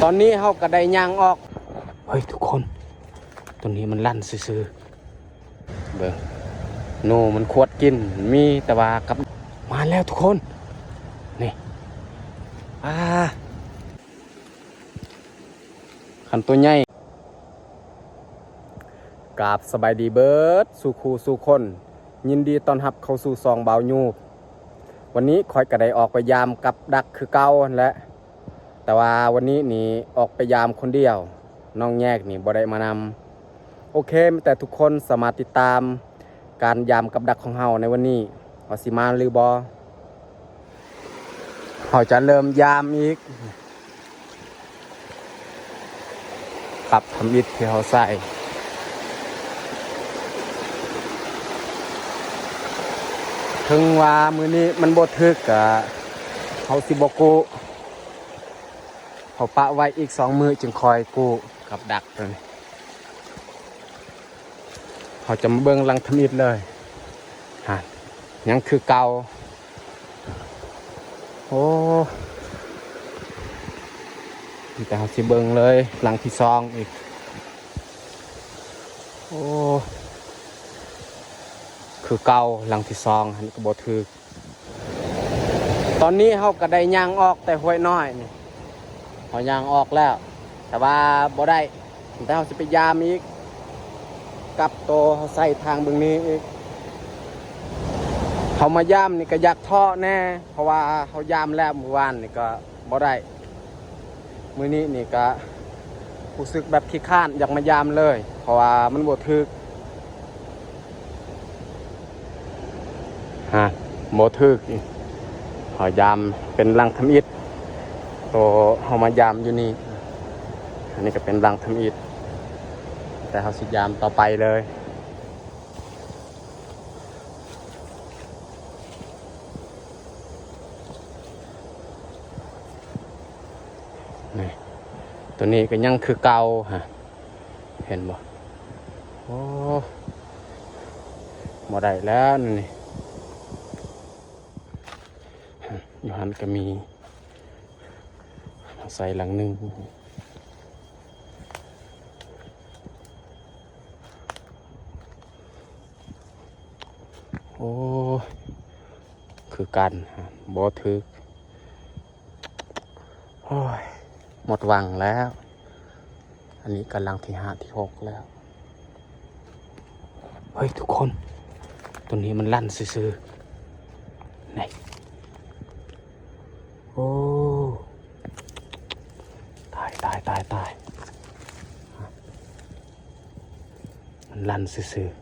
ตอนนี้เขาก็ได้ย่างออกเฮ้ยทุกคนตัวนี้มันลั่นซื่อๆเบิ่งโนมันขวดกินมีแต่ว่ากับมาแล้วทุกคนนี่ขันตัวใหญ่กราบสบายดีเบิร์ดสู่ครูสู่คนยินดีต้อนรับเข้าสู่ซองเบายูวันนี้คอยกระไดออกไปยามกับดักคือเก่าและแต่ว่าวันนี้นี่ออกไปยามคนเดียวน้องแยกนี่บ่ได้มานำโอเคแต่ทุกคนสามารถติดตามการยามกับดักของเฮาในวันนี้ว่าสิมาหรือบอเฮาจะเริ่มยามอีกปรับทำอิฐที่เฮาใส่ถึงว่ามื้อนี้มันบ่ถึกก็เฮาสิบ่กู้เขาปะไว้อีก2 มื้อจึงคอยกู้กับดักตัวนี้เขาจะมาเบิ่งลังทำอิฐเลยยังคือเก่าโอ้แต่เขาสิเบิ่งเลยหลังที่2อีกโอ้คือเก่าหลังที่2หันก็บ่ถึกตอนนี้เขาก็ได้ย่างออกแต่ห้วยน้อยนี่เขาย่างออกแล้วแต่ว่าบ่ได้แต่เขาจะไปยามอีกกับโตเขาใส่ทางเบื้องนี้อีกเขามาย่ามนี่ก็อยากท่อแน่เพราะว่าเขาย่ามแล้วเมื่อวานนี่ก็บ่ได้มื้อนี้นี่ก็รู้สึกแบบขี้ข้านอยากมายามเลยเพราะว่ามันบ่ถึกบ่ถึกเขายามเป็นรังทำอิฐโตเขามายามอยู่นี่อันนี้ก็เป็นรังทำอิฐแต่เขาสิยามต่อไปเลยนี่ตัวนี้ก็ยังคือเก่าเห็นบ่โอ้บ่ได้แล้วนี่อยู่หันก็มีใส่หลังหนึ่งโอ้คือกันบ่ถึกโอ้ยหมดหวังแล้วอันนี้กำลังที่5ที่6แล้วเฮ้ยทุกคนตัวนี้มันลั่นซื่อๆนี่โอ้ตายมันลั่นซื่อๆ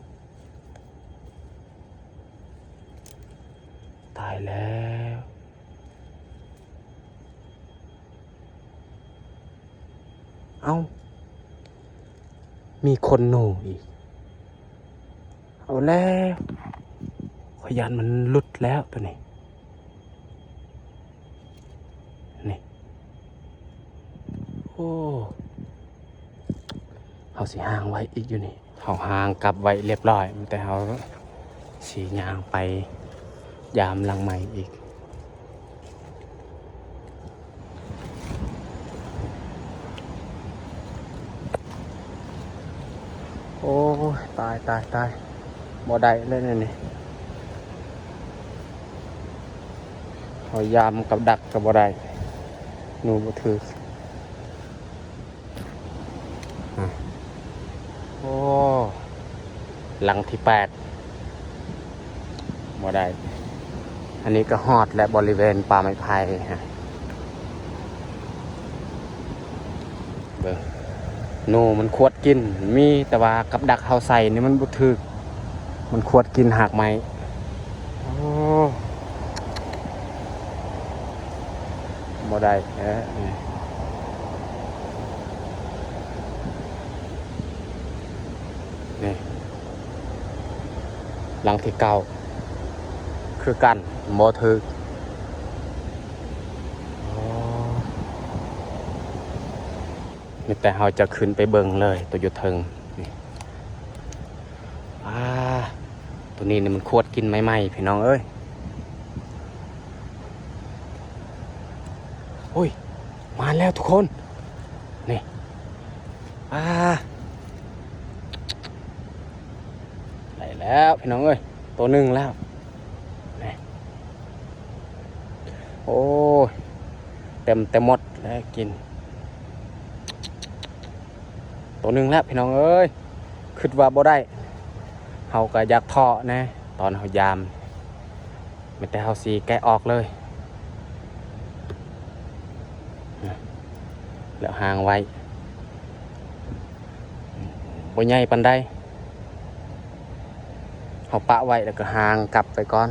ตายแล้วเอ้ามีคนโน่อีกเอาแล้วขยันมันหลุดแล้วตัวนี้นี่โอ้เขาสีห่างไว้อีกอยู่นี่เขาห่างกลับไว้เรียบร้อยแต่เขาสียางไปยามหลังใหม่อีกโอ้ตายบ่ได้เลยนี่เขายามกับดักกับบ่ได้หนูบ่ถือโอ้หลังที่8บ่ได้อันนี้ก็ฮอดและบริเวณป่าไม้ไผ่เบิ่งโนมันขวดกินมีแต่ว่ากับดักเฮาใส่นี่มันบ่ถึกมันขวดกินหากไม้โอ้บ่ได้นี่หลังที่9คือกันบ่ถึกนี่แต่เราจะขึ้นไปเบิ่งเลยตัวอยู่เทิงนี่ตัวนี้นี่มันขวดกินไม้พี่น้องเอ้ยโอ้ยมาแล้วทุกคน อ่าได้แล้วพี่น้องเอ้ยตัวหนึ่งแล้วนี่โอ้เต็มหมดแล้วกินตัวหนึ่งแล้วพี่น้องเอ้ยคิดว่าบ่ได้เฮาก็อยากท่อนะตอนเฮายามไม่แต่เฮาสีแกะออกเลยแล้วห่างไว้บ่ใหญ่ปานใดเฮาปะไว้แล้วก็ห่างกลับไปก่อน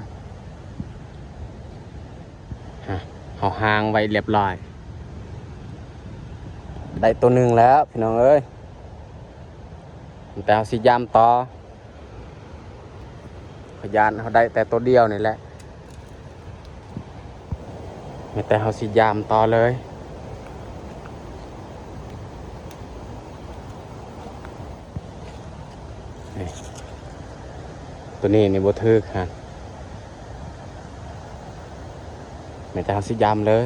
เฮาห่างไว้เรียบร้อยได้ตัวหนึ่งแล้วพี่น้องเอ้ยแต่เฮาสิยามต่อพยานเขาได้แต่ตัวเดียวนี่แหละไม่แต่เขาสิยามต่อเลยตัวนี้นี่บ่ทึกฮะไม่แต่เขาสิยามเลย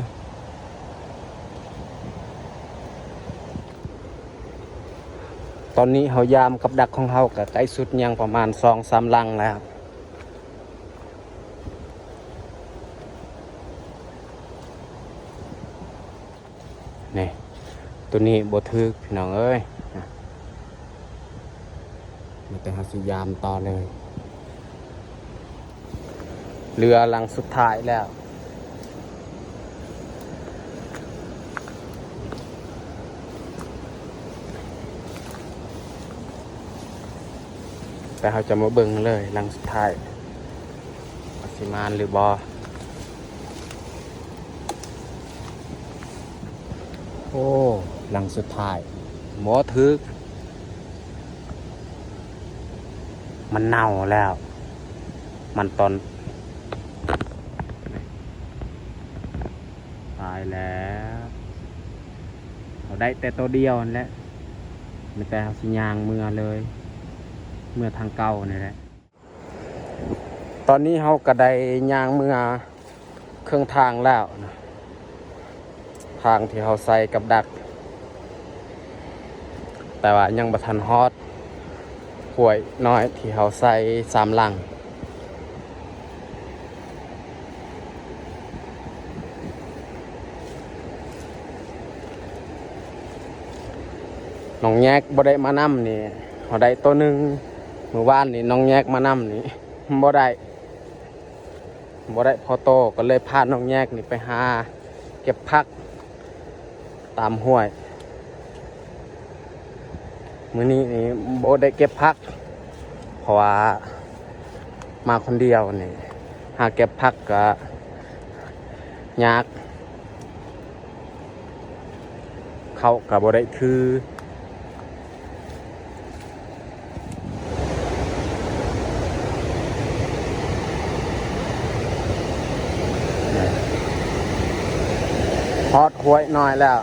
ตอนนี้เขายามกับดักของเขากับใกล้สุดยังประมาณ2-3 ลังแล้วนี่ตัวนี้บ่ทึกพี่น้องเอ้ยไม่แต่เขาสิยามต่อเลยเรือลังสุดท้ายแล้วแต่เขาจะมาเบิ่งเลยลังสุดท้ายสิมานหรือบอโอ้ลังสุดท้ายหมอทึกมันเน่าแล้วมันตอนตายแล้วเขาได้แต่ตัวเดียวนั่นแหละไม่แต่เขาสิยางเมื่อเลยเมื่อทางเก่านี่แหละตอนนี้เขาก็ได้ยางเมื่อเครื่องทางแล้วนะทางที่เขาใส่กับดักแต่ว่ายังบ่ทันฮอดห่วยน้อยที่เขาใส่3 ลังน้องแยกบ่ได้มานำนี่เขาได้ตัวหนึ่งเมื่อวานนี่น้องแยกมานำนี่บ่ได้พอโตก็เลยพาน้องแยกนี่ไปหาเก็บผักตามห้วยมื้อนี้นี่บ่ได้เก็บผักเพราะว่ามาคนเดียวนี่หาเก็บผักก็ยากเขาก็บ่ได้ถือฮอดห้วยน้อยแล้ว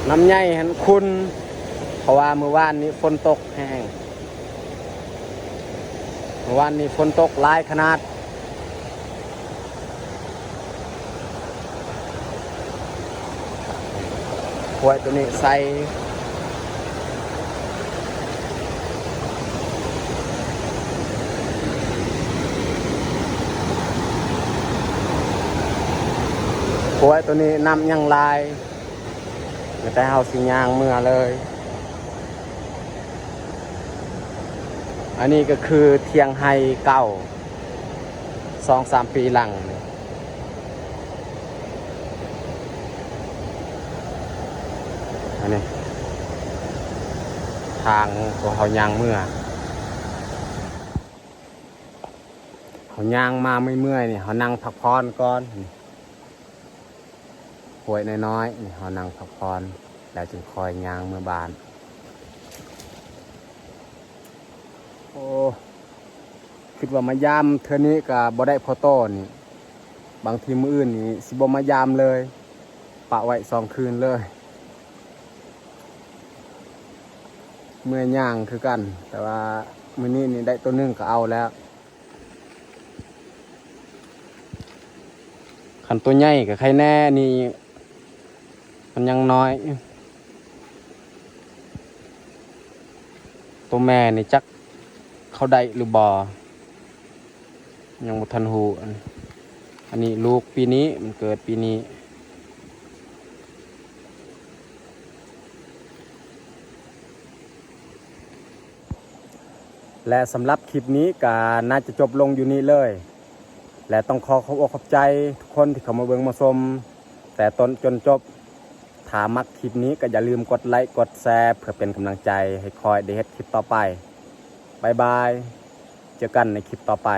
น้ำใหญ่หันคุณเพราะว่าเมื่อวานนี้ฝนตกแห้งเมื่อวานนี้ฝนตกหลายขนาดห้วยตัวนี้ใส่ห้วยตัวนี้น้ำยังลายแต่เฮาสิยางเมื่อเลยอันนี้ก็คือเทียงไฮเก่า2-3 ปีหลังอันนี้ทางตัวเขายางเมื่อเขายางมาไม่เมื่อยนี่เขานั่งพักผ่อนก่อนป่วยน้อยๆนี่เขานั่งพักผ่อนแล้วจึงคอยยางเมื่อบานโอ้คิดว่ามายามเท่านี้ก็บ่ได้พอโต้นี่บางทีมื้ออื่นนี่สิบ่มายามเลยปะไว้2 คืนเลยเมื่อย่างคือกันแต่ว่ามื้อนี้นี่ได้ตัวหนึงก็เอาแล้วคันตัวใหญ่กับใครแน่นี่ มันยังน้อย ตัวแม่นี่จักเขาได้หรือบ่ยังบ่ทันหูอันนี้ลูกปีนี้มันเกิดปีนี้และสำหรับคลิปนี้ก็น่าจะจบลงอยู่นี่เลย และต้องขอขอบใจทุกคนที่เข้ามาเบิ่งมาชมแต่ต้นจนจบถ้ามักคลิปนี้ก็อย่าลืมกดไลค์กดแชร์เพื่อเป็นกำลังใจให้คอยได้เฮ็ดคลิปต่อไปบ๊ายบายเจอกันในคลิปต่อไป